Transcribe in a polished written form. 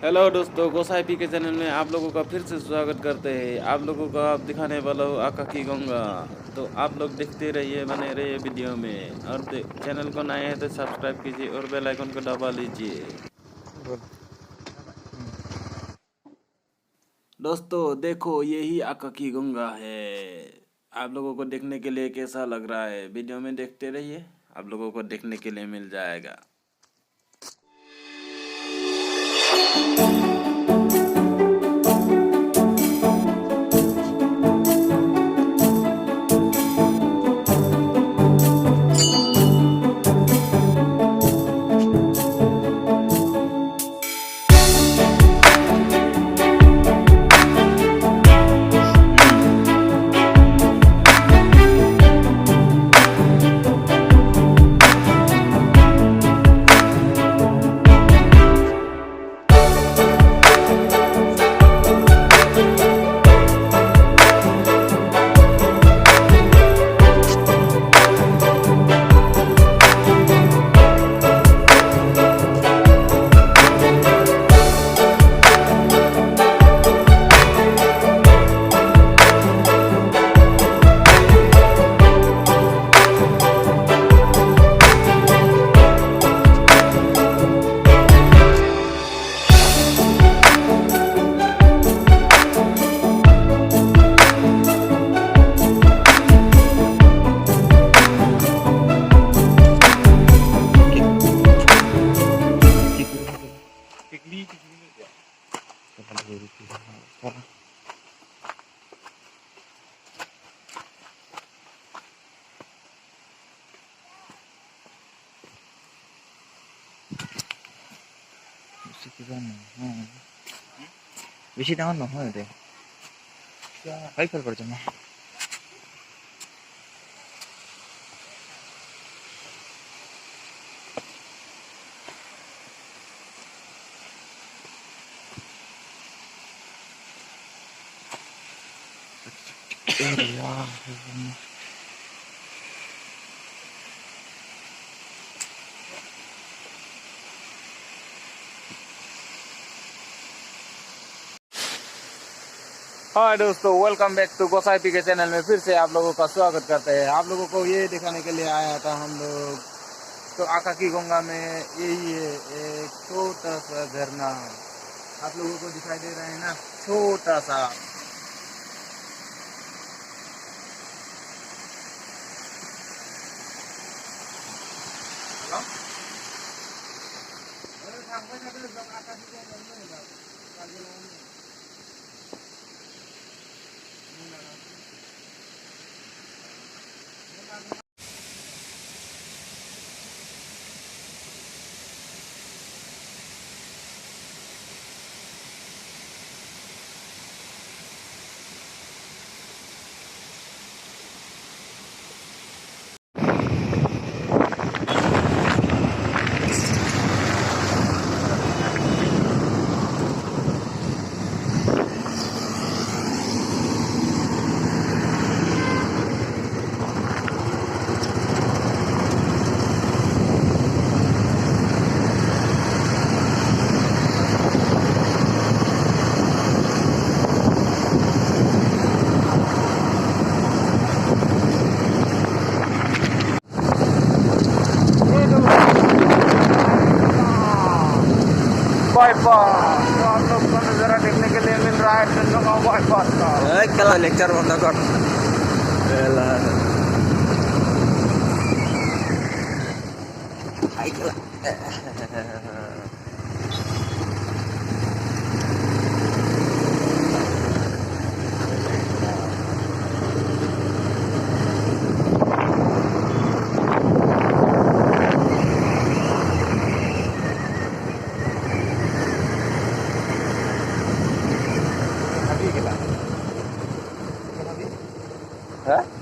Hello दोस्तों, गोसाई P K channel में आप लोगों का फिर से स्वागत करते हैं। आप लोगों को आप दिखाने वाला हूँ आकाकी गंगा। तो आप लोग देखते रहिए, बने रहिए वीडियो में। और चैनल को नए हैं तो सब्सक्राइब कीजिए और बेल आइकन को दबा लीजिए। दोस्तों देखो, यही आकाकी गंगा है। आप लोगों को देखने के लिए कैसा लग रहा है, वीडियो में देखते रहिए, आप लोगों को देखने के लिए मिल जाएगा। বেশি দাম নহয় দে খাই ফেল করছে না हाय दोस्तों, welcome back to Gosai P K channel में फिर से आप लोगों का स्वागत करते हैं। आप लोगों को ये दिखाने के लिए आया था हम लोग। तो आकाकी गंगा में यही है एक छोटा सा झरना, आप लोगों को दिखाई दे रहा है ना, छोटा सा। बाईपास तो आप लोग को नज़ारा देखने के लिए मिल रहा है चंद्रगांव बाईपास का। लेक्चर बंद कर है।